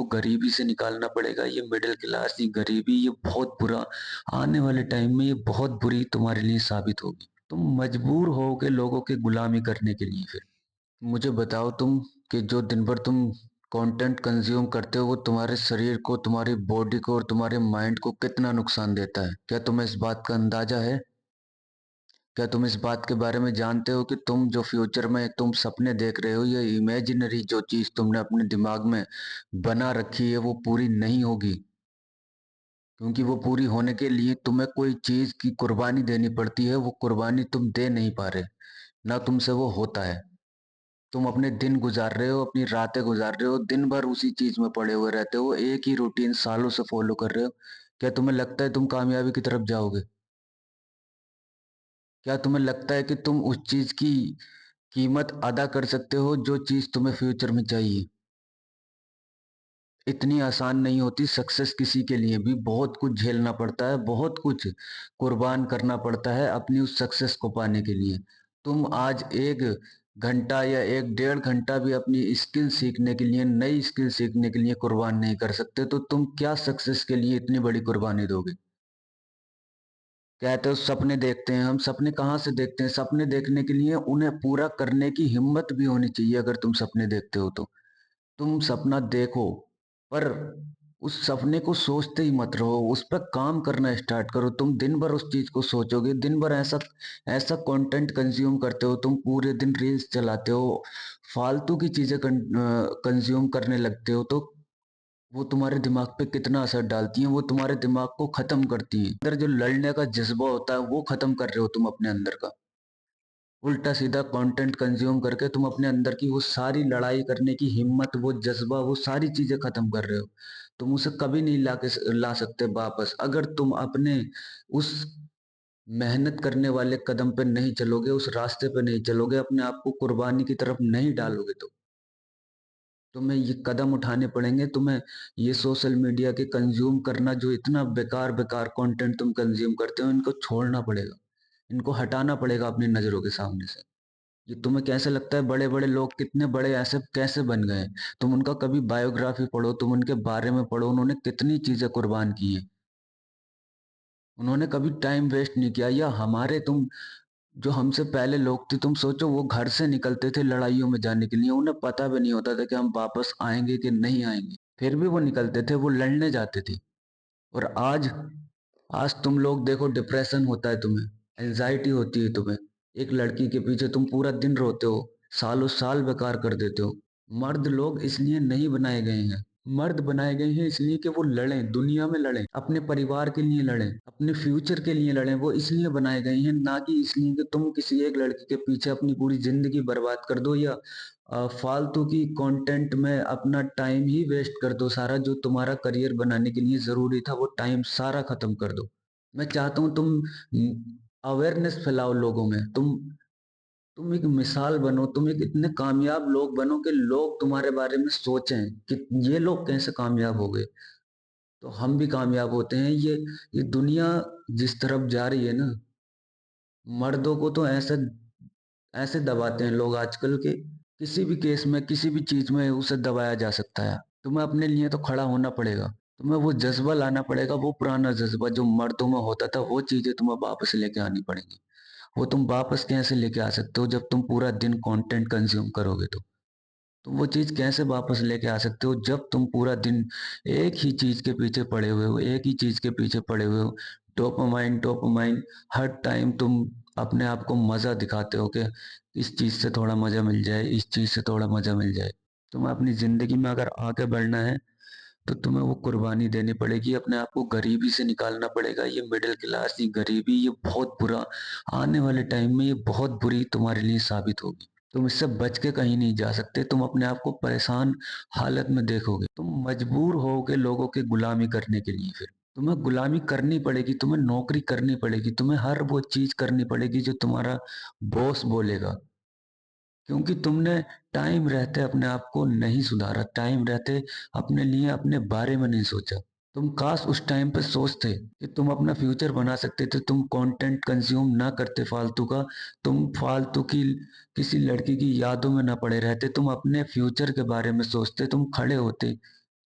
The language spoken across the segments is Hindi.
आपको गरीबी से निकालना पड़ेगा। ये मिडिल क्लास, ये गरीबी, ये बहुत बुरा आने वाले टाइम में ये बहुत बुरी तुम्हारे लिए साबित होगी। तुम मजबूर होगे लोगों की गुलामी करने के लिए फिर। मुझे बताओ तुम कि जो दिन भर तुम कंटेंट कंज्यूम करते हो वो तुम्हारे शरीर को, तुम्हारी बॉडी को और तुम्हारे माइंड को कितना नुकसान देता है? क्या तुम्हें इस बात का अंदाजा है? क्या तुम इस बात के बारे में जानते हो कि तुम जो फ्यूचर में तुम सपने देख रहे हो, ये इमेजिनरी जो चीज तुमने अपने दिमाग में बना रखी है वो पूरी नहीं होगी। क्योंकि वो पूरी होने के लिए तुम्हें कोई चीज की कुर्बानी देनी पड़ती है, वो कुर्बानी तुम दे नहीं पा रहे, ना तुमसे वो होता है। तुम अपने दिन गुजार रहे हो, अपनी रातें गुजार रहे हो, दिन भर उसी चीज में पड़े हुए रहते हो, एक ही रूटीन सालों से फॉलो कर रहे हो। क्या तुम्हें लगता है तुम कामयाबी की तरफ जाओगे? क्या तुम्हें लगता है कि तुम उस चीज की कीमत अदा कर सकते हो जो चीज तुम्हें फ्यूचर में चाहिए? इतनी आसान नहीं होती सक्सेस। किसी के लिए भी बहुत कुछ झेलना पड़ता है, बहुत कुछ कुर्बान करना पड़ता है अपनी उस सक्सेस को पाने के लिए। तुम आज 1 घंटा या 1 डेढ़ घंटा भी अपनी स्किल सीखने के लिए, नई स्किल सीखने के लिए कुर्बान नहीं कर सकते, तो तुम क्या सक्सेस के लिए इतनी बड़ी कुर्बानी दोगे? कहते हो सपने देखते हैं हम। सपने कहाँ से देखते हैं? सपने देखने के लिए उन्हें पूरा करने की हिम्मत भी होनी चाहिए। अगर तुम सपने देखते हो तो तुम सपना देखो, पर उस सपने को सोचते ही मत रहो, उस पर काम करना स्टार्ट करो। तुम दिन भर उस चीज को सोचोगे, दिन भर ऐसा ऐसा कंटेंट कंज्यूम करते हो, तुम पूरे दिन रील्स चलाते हो, फालतू की चीजें कंज्यूम करने लगते हो, तो वो तुम्हारे दिमाग पे कितना असर डालती हैं, वो तुम्हारे दिमाग को खत्म करती हैं। अंदर जो लड़ने का जज्बा होता है वो खत्म कर रहे हो तुम अपने अंदर का। उल्टा सीधा कंटेंट कंज्यूम करके तुम अपने अंदर की वो सारी लड़ाई करने की हिम्मत, वो जज्बा, वो सारी चीजें खत्म कर रहे हो। तुम उसे कभी नहीं ला सकते वापस, अगर तुम अपने उस मेहनत करने वाले कदम पे नहीं चलोगे, उस रास्ते पे नहीं चलोगे, अपने आप को कुर्बानी की तरफ नहीं डालोगे, तो तुम्हें ये कदम उठाने पड़ेंगे। तुम्हें ये सोशल मीडिया के कंज्यूम करना, जो इतना बेकार बेकार कंटेंट तुम कंज्यूम करते हो, इनको छोड़ना पड़ेगा, इनको हटाना पड़ेगा अपनी नजरों के सामने से। ये तुम्हें कैसे लगता है बड़े बड़े लोग कितने बड़े ऐसे कैसे बन गए? तुम उनका कभी बायोग्राफी पढ़ो, तुम उनके बारे में पढ़ो, उन्होंने कितनी चीजें कुर्बान की हैं। उन्होंने कभी टाइम वेस्ट नहीं किया। या हमारे तुम जो हमसे पहले लोग थे, तुम सोचो वो घर से निकलते थे लड़ाइयों में जाने के लिए, उन्हें पता भी नहीं होता था कि हम वापस आएंगे कि नहीं आएंगे, फिर भी वो निकलते थे, वो लड़ने जाते थे। और आज आज तुम लोग देखो, डिप्रेशन होता है तुम्हें, एंजाइटी होती है तुम्हें, एक लड़की के पीछे तुम पूरा दिन रोते हो, सालों साल बेकार कर देते हो। मर्द लोग इसलिए नहीं बनाए गए हैं, मर्द बनाए गए हैं इसलिए कि वो लड़ें, दुनिया में लड़ें, अपने परिवार के लिए लड़ें, अपने फ्यूचर के लिए लड़ें। वो इसलिए बनाए गए हैं, ना कि इसलिए कि तुम किसी एक लड़की के पीछे अपनी पूरी जिंदगी बर्बाद कर दो, या फालतू की कंटेंट में अपना टाइम ही वेस्ट कर दो सारा। जो तुम्हारा करियर बनाने के लिए जरूरी था वो टाइम सारा खत्म कर दो। मैं चाहता हूं तुम अवेयरनेस फैलाओ लोगों में। तुम एक मिसाल बनो, तुम एक इतने कामयाब लोग बनो कि लोग तुम्हारे बारे में सोचें कि ये लोग कैसे कामयाब हो गए, तो हम भी कामयाब होते हैं। ये दुनिया जिस तरफ जा रही है ना, मर्दों को तो ऐसे ऐसे दबाते हैं लोग आजकल के, किसी भी केस में, किसी भी चीज में उसे दबाया जा सकता है। तुम्हें अपने लिए तो खड़ा होना पड़ेगा, तुम्हें वो जज्बा लाना पड़ेगा, वो पुराना जज्बा जो मर्दों में होता था, वो चीजें तुम्हें वापस लेके आनी पड़ेंगी। वो तुम वापस कैसे लेके आ सकते हो जब तुम पूरा दिन कंटेंट कंज्यूम करोगे? तो तुम वो चीज कैसे वापस लेके आ सकते हो जब तुम पूरा दिन एक ही चीज के पीछे पड़े हुए हो, एक ही चीज के पीछे पड़े हुए हो? डोपामाइन डोपामाइन, हर टाइम तुम अपने आप को मजा दिखाते हो कि इस चीज से थोड़ा मजा मिल जाए, इस चीज से थोड़ा मजा मिल जाए। तुम्हें अपनी जिंदगी में अगर आगे बढ़ना है तो तुम्हें वो कुर्बानी देनी पड़ेगी, अपने आप को गरीबी से निकालना पड़ेगा। ये मिडिल क्लास, ये गरीबी, ये बहुत बुरा आने वाले टाइम में ये बहुत बुरी तुम्हारे लिए साबित होगी। तुम इससे बच के कहीं नहीं जा सकते, तुम अपने आप को परेशान हालत में देखोगे। तुम मजबूर होगे लोगों की गुलामी करने के लिए। फिर तुम्हें गुलामी करनी पड़ेगी, तुम्हें नौकरी करनी पड़ेगी, तुम्हें हर वो चीज करनी पड़ेगी जो तुम्हारा बॉस बोलेगा। क्योंकि तुमने टाइम रहते अपने आप को नहीं सुधारा, टाइम रहते अपने लिए, अपने बारे में नहीं सोचा। तुम काश उस टाइम पे सोचते कि तुम अपना फ्यूचर बना सकते थे, तुम कंटेंट कंज्यूम ना करते फालतू का, तुम फालतू की किसी लड़की की यादों में ना पड़े रहते, तुम अपने फ्यूचर के बारे में सोचते, तुम खड़े होते,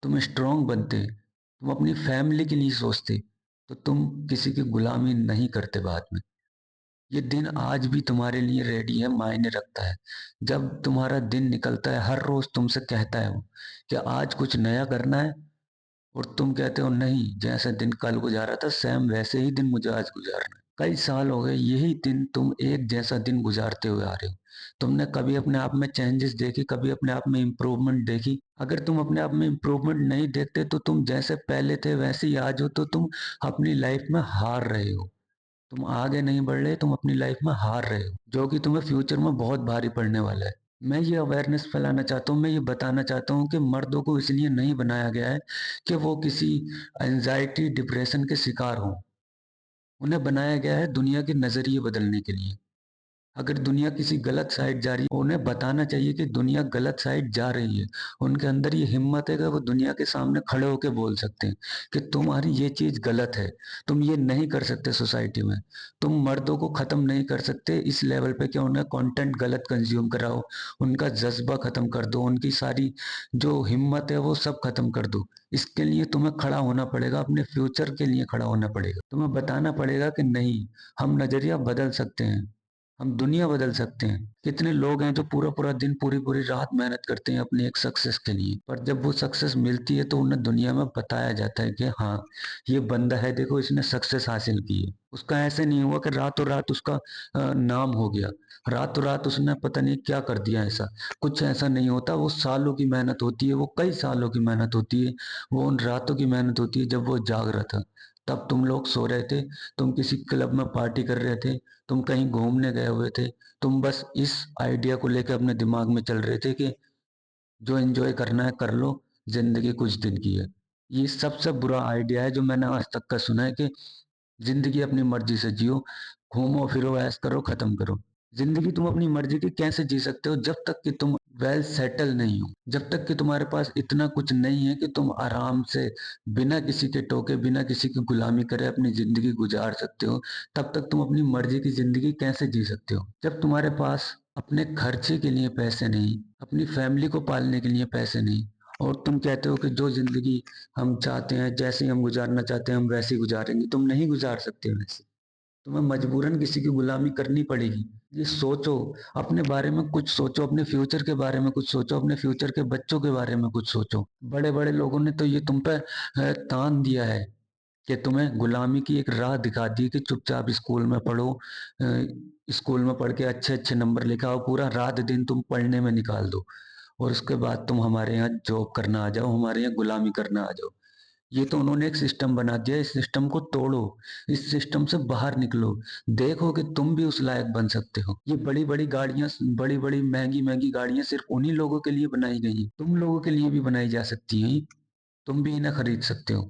तुम स्ट्रांग बनते, तुम अपनी फैमिली के लिए सोचते, तो तुम किसी की गुलामी नहीं करते बाद में। ये दिन आज भी तुम्हारे लिए रेडी है, मायने रखता है। जब तुम्हारा दिन निकलता है, हर रोज तुमसे कहता है वो कि आज कुछ नया करना है, और तुम कहते हो नहीं, जैसे दिन कल गुजारा था सेम वैसे ही दिन मुझे आज गुजारना है। कई साल हो गए यही दिन तुम एक जैसा दिन गुजारते हुए आ रहे हो। तुमने कभी अपने आप में चेंजेस देखी, कभी अपने आप में इम्प्रूवमेंट देखी? अगर तुम अपने आप में इम्प्रूवमेंट नहीं देखते तो तुम जैसे पहले थे वैसे ही आज हो, तो तुम अपनी लाइफ में हार रहे हो। तुम आगे नहीं बढ़ रहे, तुम अपनी लाइफ में हार रहे हो, जो कि तुम्हें फ्यूचर में बहुत भारी पड़ने वाला है। मैं ये अवेयरनेस फैलाना चाहता हूँ, मैं ये बताना चाहता हूँ कि मर्दों को इसलिए नहीं बनाया गया है कि वो किसी एंजाइटी डिप्रेशन के शिकार हों। उन्हें बनाया गया है दुनिया के नजरिए बदलने के लिए। अगर दुनिया किसी गलत साइड जा रही है, उन्हें बताना चाहिए कि दुनिया गलत साइड जा रही है। उनके अंदर ये हिम्मत है कि वो दुनिया के सामने खड़े होकर बोल सकते हैं कि तुम्हारी ये चीज गलत है, तुम ये नहीं कर सकते सोसाइटी में। तुम मर्दों को खत्म नहीं कर सकते इस लेवल पे कि उन्हें कंटेंट गलत कंज्यूम कराओ, उनका जज्बा खत्म कर दो, उनकी सारी जो हिम्मत है वो सब खत्म कर दो। इसके लिए तुम्हें खड़ा होना पड़ेगा, अपने फ्यूचर के लिए खड़ा होना पड़ेगा। तुम्हें बताना पड़ेगा कि नहीं, हम नजरिया बदल सकते हैं, हम दुनिया बदल सकते हैं। कितने लोग हैं जो पूरा पूरा दिन, पूरी पूरी रात मेहनत करते हैं अपनी एक सक्सेस के लिए, पर जब वो सक्सेस मिलती है तो उन्हें दुनिया में बताया जाता है कि हाँ, ये बंदा है, देखो इसने सक्सेस हासिल की है। उसका ऐसे नहीं हुआ कि रातों रात उसका नाम हो गया, रातों रात उसने पता नहीं क्या कर दिया ऐसा। कुछ ऐसा नहीं होता, वो सालों की मेहनत होती है, वो कई सालों की मेहनत होती है, वो उन रातों की मेहनत होती है जब वो जाग रहा था। तब तुम लोग सो रहे थे, तुम किसी क्लब में पार्टी कर रहे थे, तुम कहीं घूमने गए हुए थे, तुम बस इस आइडिया को लेकर अपने दिमाग में चल रहे थे कि जो एंजॉय करना है कर लो, जिंदगी कुछ दिन की है। ये सबसे बुरा आइडिया है जो मैंने आज तक का सुना है कि जिंदगी अपनी मर्जी से जियो, घूमो फिरो, ऐश करो, खत्म करो। जिंदगी तुम अपनी मर्जी की कैसे जी सकते हो जब तक कि तुम वेल सेटल नहीं हो, जब तक कि तुम्हारे पास इतना कुछ नहीं है कि तुम आराम से बिना किसी के टोके, बिना किसी की गुलामी करे अपनी जिंदगी गुजार सकते हो। तब तक तुम अपनी मर्जी की जिंदगी कैसे जी सकते हो? जब तुम्हारे पास अपने खर्चे के लिए पैसे नहीं, अपनी फैमिली को पालने के लिए पैसे नहीं, और तुम कहते हो कि जो जिंदगी हम चाहते हैं, जैसे हम गुजारना चाहते हैं हम वैसे ही गुजारेंगे, तुम नहीं गुजार सकते वैसे। तुम्हें मजबूरन किसी की गुलामी करनी पड़ेगी। ये सोचो, अपने बारे में कुछ सोचो, अपने फ्यूचर के बारे में कुछ सोचो, अपने फ्यूचर के बच्चों के बारे में कुछ सोचो। बड़े बड़े लोगों ने तो ये तुम पे तान दिया है कि तुम्हें गुलामी की एक राह दिखा दी कि चुपचाप स्कूल में पढ़ो, स्कूल में पढ़ के अच्छे अच्छे नंबर लेके आओ, पूरा रात दिन तुम पढ़ने में निकाल दो, और उसके बाद तुम हमारे यहाँ जॉब करना आ जाओ, हमारे यहाँ गुलामी करना आ जाओ। ये तो उन्होंने एक सिस्टम बना दिया, इस सिस्टम को तोड़ो, इस सिस्टम से बाहर निकलो, देखो कि तुम भी उस लायक बन सकते हो। ये बड़ी बड़ी गाड़ियां, बड़ी बड़ी महंगी महंगी गाड़ियां सिर्फ उन्हीं लोगों के लिए बनाई गई हैं, तुम लोगों के लिए भी बनाई जा सकती हैं। तुम भी इन्हें खरीद सकते हो,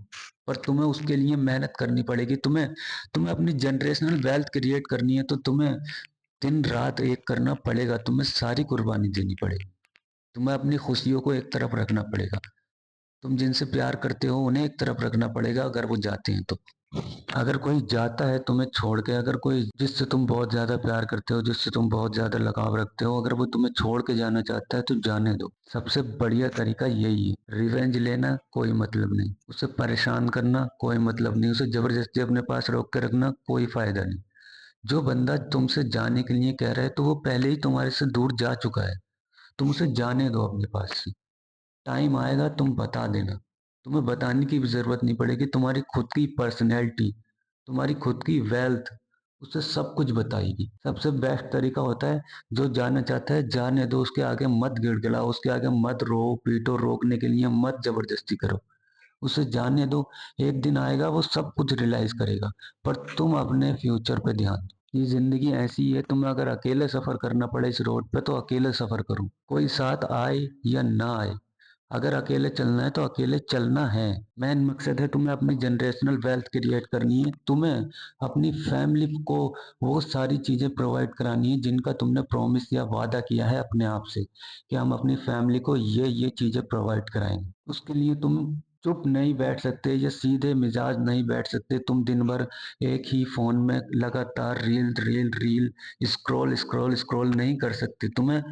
पर तुम्हें उसके लिए मेहनत करनी पड़ेगी। तुम्हें तुम्हें अपनी जनरेशनल वेल्थ क्रिएट करनी है तो तुम्हें दिन रात एक करना पड़ेगा, तुम्हें सारी कुर्बानी देनी पड़ेगी। तुम्हें अपनी खुशियों को एक तरफ रखना पड़ेगा, तुम जिनसे प्यार करते हो उन्हें एक तरफ रखना पड़ेगा अगर वो जाते हैं तो। अगर कोई जाता है तुम्हें छोड़ के, अगर कोई जिससे तुम बहुत ज्यादा प्यार करते हो, जिससे तुम बहुत ज्यादा लगाव रखते हो, अगर वो तुम्हें छोड़ के जाना चाहता है तो जाने दो। सबसे बढ़िया तरीका यही है। रिवेंज लेना कोई मतलब नहीं, उसे परेशान करना कोई मतलब नहीं, उसे जबरदस्ती अपने पास रोक के रखना कोई फायदा नहीं। जो बंदा तुमसे जाने के लिए कह रहा है तो वो पहले ही तुम्हारे से दूर जा चुका है। तुम उसे जाने दो अपने पास से। टाइम आएगा तुम बता देना, तुम्हें बताने की भी जरूरत नहीं पड़ेगी। तुम्हारी खुद की पर्सनैलिटी, तुम्हारी खुद की वेल्थ उसे सब कुछ बताएगी। सबसे बेस्ट तरीका होता है, जो जाना चाहता है जाने दो, उसके आगे मत गिड़गिड़ाओ, उसके आगे मत रो पीटो, रोकने के लिए मत जबरदस्ती करो, उसे जाने दो। एक दिन आएगा वो सब कुछ रियलाइज करेगा। पर तुम अपने फ्यूचर पे ध्यान दो। ये जिंदगी ऐसी है, तुम्हें अगर अकेले सफर करना पड़े इस रोड पे तो अकेले सफर करो, कोई साथ आए या ना आए। अगर अकेले चलना है तो अकेले चलना है। मेन मकसद है तुम्हें अपनी जनरेशनल वेल्थ क्रिएट करनी है, तुम्हें अपनी फैमिली को वो सारी चीजें प्रोवाइड करानी है जिनका तुमने प्रॉमिस या वादा किया है अपने आप से कि हम अपनी फैमिली को ये चीजें प्रोवाइड कराएंगे। उसके लिए तुम चुप नहीं बैठ सकते या सीधे मिजाज नहीं बैठ सकते। तुम दिन भर एक ही फोन में लगातार reel reel reel scroll scroll scroll नहीं कर सकते। तुम्हें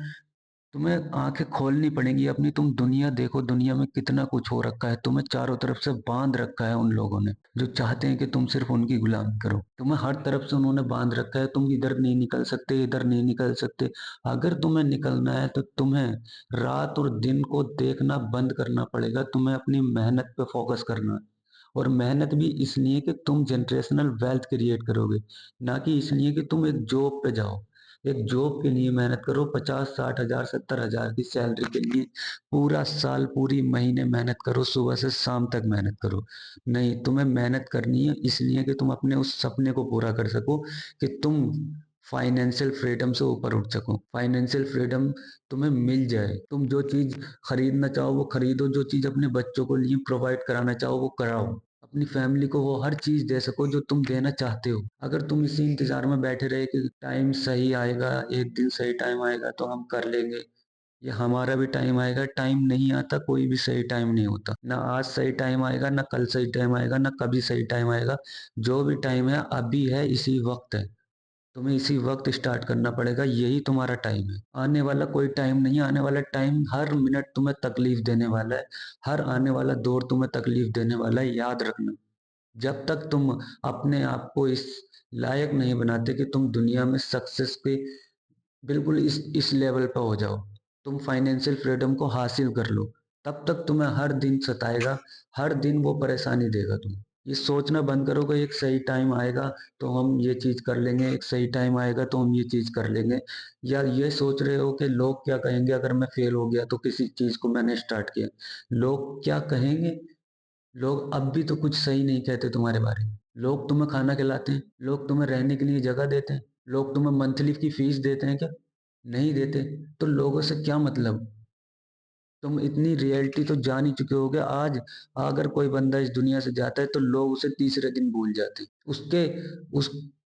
तुम्हें आंखें खोलनी पड़ेंगी अपनी। तुम दुनिया देखो, दुनिया में कितना कुछ हो रखा है। तुम्हें चारों तरफ से बांध रखा है उन लोगों ने जो चाहते हैं कि तुम सिर्फ उनकी गुलामी करो। तुम्हें हर तरफ से उन्होंने बांध रखा है। तुम इधर नहीं निकल सकते, इधर नहीं निकल सकते। अगर तुम्हें निकलना है तो तुम्हें रात और दिन को देखना बंद करना पड़ेगा। तुम्हें अपनी मेहनत पे फोकस करना है। और मेहनत भी इसलिए कि तुम जनरेशनल वेल्थ क्रिएट करोगे, ना कि इसलिए कि तुम एक जॉब पे जाओ। एक जॉब के लिए मेहनत करो, 50 60 हजार 70 हजार की सैलरी के लिए पूरा साल पूरी महीने मेहनत करो, सुबह से शाम तक मेहनत करो। नहीं, तुम्हें मेहनत करनी है इसलिए कि तुम अपने उस सपने को पूरा कर सको, कि तुम फाइनेंशियल फ्रीडम से ऊपर उठ सको। फाइनेंशियल फ्रीडम तुम्हें मिल जाए, तुम जो चीज खरीदना चाहो वो खरीदो, जो चीज अपने बच्चों को लिए प्रोवाइड कराना चाहो वो कराओ, अपनी फैमिली को वो हर चीज दे सको जो तुम देना चाहते हो। अगर तुम इसी इंतजार में बैठे रहे कि टाइम सही आएगा, एक दिन सही टाइम आएगा तो हम कर लेंगे, ये हमारा भी टाइम आएगा। टाइम नहीं आता, कोई भी सही टाइम नहीं होता। ना आज सही टाइम आएगा, ना कल सही टाइम आएगा, ना कभी सही टाइम आएगा। जो भी टाइम है अभी है, इसी वक्त है। तुम्हें इसी वक्त स्टार्ट करना पड़ेगा, यही तुम्हारा टाइम है। आने वाला कोई टाइम नहीं है। आने वाला टाइम हर मिनट तुम्हें तकलीफ देने वाला है। हर आने वाला दौर तुम्हें तकलीफ देने वाला है, याद रखना। जब तक तुम अपने आप को इस लायक नहीं बनाते कि तुम दुनिया में सक्सेस के बिल्कुल इस लेवल पे हो जाओ, तुम फाइनेंशियल फ्रीडम को हासिल कर लो, तब तक तुम्हें हर दिन सताएगा, हर दिन वो परेशानी देगा तुम्हें। ये सोचना बंद करो कि एक सही टाइम आएगा तो हम ये चीज कर लेंगे, एक सही टाइम आएगा तो हम ये चीज कर लेंगे। या ये सोच रहे हो कि लोग क्या कहेंगे अगर मैं फेल हो गया तो किसी चीज को मैंने स्टार्ट किया। लोग क्या कहेंगे? लोग अब भी तो कुछ सही नहीं कहते तुम्हारे बारे में। लोग तुम्हें खाना खिलाते हैं, लोग तुम्हें रहने के लिए जगह देते हैं, लोग तुम्हें मंथली की फीस देते हैं क्या? नहीं देते। तो लोगों से क्या मतलब? तुम इतनी रियलिटी तो जान ही चुके होगे आज। अगर कोई बंदा इस दुनिया से जाता है तो लोग उसे तीसरे दिन भूल जाते हैं। उसके उस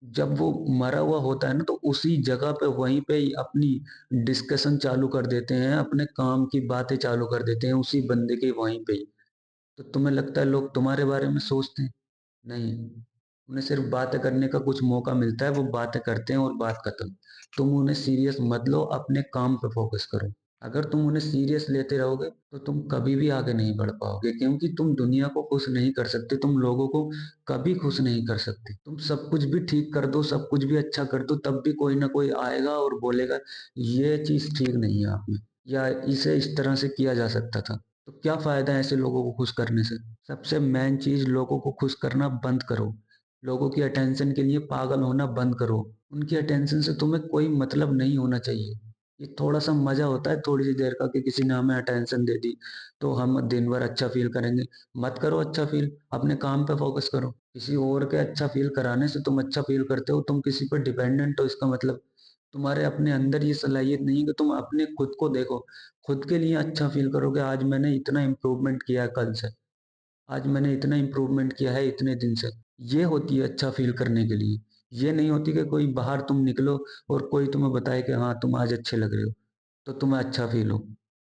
जब वो मरा हुआ होता है ना, तो उसी जगह पे वहीं पे ही अपनी डिस्कशन चालू कर देते हैं, अपने काम की बातें चालू कर देते हैं उसी बंदे के वहीं पे ही। तो तुम्हें लगता है लोग तुम्हारे बारे में सोचते हैं? नहीं, उन्हें सिर्फ बातें करने का कुछ मौका मिलता है, वो बातें करते हैं और बात खत्म। तुम उन्हें सीरियस मत लो, अपने काम पे फोकस करो। अगर तुम उन्हें सीरियस लेते रहोगे तो तुम कभी भी आगे नहीं बढ़ पाओगे, क्योंकि तुम दुनिया को खुश नहीं कर सकते, तुम लोगों को कभी खुश नहीं कर सकते। तुम सब कुछ भी ठीक कर दो, सब कुछ भी अच्छा कर दो, तब भी कोई ना कोई आएगा और बोलेगा ये चीज ठीक नहीं है आप में, या इसे इस तरह से किया जा सकता था। तो क्या फायदा है ऐसे लोगों को खुश करने से? सबसे मेन चीज, लोगों को खुश करना बंद करो। लोगों की अटेंशन के लिए पागल होना बंद करो। उनकी अटेंशन से तुम्हें कोई मतलब नहीं होना चाहिए। ये थोड़ा सा मजा होता है थोड़ी सी देर का कि किसी ने हमें अटेंशन दे दी तो हम दिन भर अच्छा फील करेंगे। मत करो अच्छा फील, अपने काम पे फोकस करो। किसी और के अच्छा फील कराने से तुम अच्छा फील करते हो, तुम किसी पर डिपेंडेंट हो, इसका मतलब तुम्हारे अपने अंदर ये सलाहियत नहीं है कि तुम अपने खुद को देखो, खुद के लिए अच्छा फील करोगे। आज मैंने इतना इम्प्रूवमेंट किया है कल से, आज मैंने इतना इम्प्रूवमेंट किया है इतने दिन से। ये होती है अच्छा फील करने के लिए। ये नहीं होती कि कोई बाहर तुम निकलो और कोई तुम्हें बताए कि हाँ तुम आज अच्छे लग रहे हो तो तुम्हें अच्छा फील हो।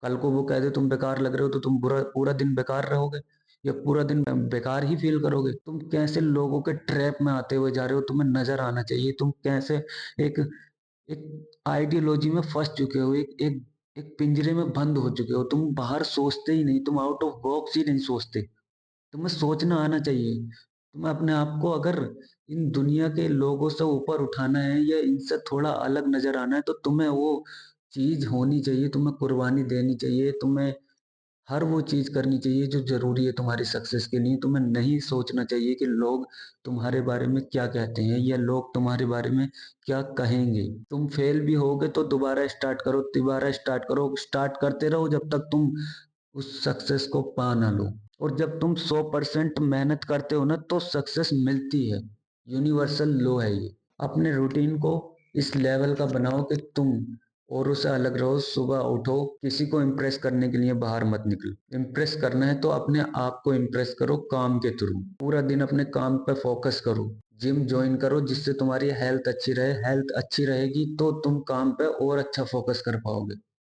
कल को वो कह दे तुम बेकार लग रहे हो तो तुम बुरा पूरा दिन बेकार रहोगे, या पूरा दिन बेकार ही फील करोगे। तुम कैसे लोगों के ट्रैप में आते हुए जा रहे हो, तुम्हें नजर आना चाहिए। तुम कैसे एक एक आइडियोलॉजी में फंस चुके हो, एक एक एक पिंजरे में बंद हो चुके हो। तुम बाहर सोचते ही नहीं, तुम आउट ऑफ बॉक्स ही नहीं सोचते। तुम्हें सोचना आना चाहिए। तुम्हें अपने आप को अगर इन दुनिया के लोगों से ऊपर उठाना है या इनसे थोड़ा अलग नजर आना है तो तुम्हें वो चीज होनी चाहिए, तुम्हें कुर्बानी देनी चाहिए, तुम्हें हर वो चीज करनी चाहिए जो जरूरी है तुम्हारी सक्सेस के लिए। तुम्हें नहीं सोचना चाहिए कि लोग तुम्हारे बारे में क्या कहते हैं या लोग तुम्हारे बारे में क्या कहेंगे। तुम फेल भी होगे तो दोबारा स्टार्ट करो, दोबारा स्टार्ट करो, स्टार्ट करते रहो जब तक तुम उस सक्सेस को पा ना लो। और जब तुम 100% मेहनत करते हो ना तो सक्सेस मिलती है। यूनिवर्सल लॉ है ये। अपने रूटीन को इस लेवल का बनाओ कि तुम औरों से अलग रहो। सुबह उठो, किसी को इम्प्रेस करने के लिए बाहर मत निकलो। इम्प्रेस करना है तो अपने आप को इम्प्रेस करो काम के थ्रू। पूरा दिन अपने काम पे फोकस करो। जिम ज्वाइन करो जिससे तुम्हारी हेल्थ अच्छी रहे। हेल्थ अच्छी रहेगी तो तुम काम पे और अच्छा फोकस कर पाओगे।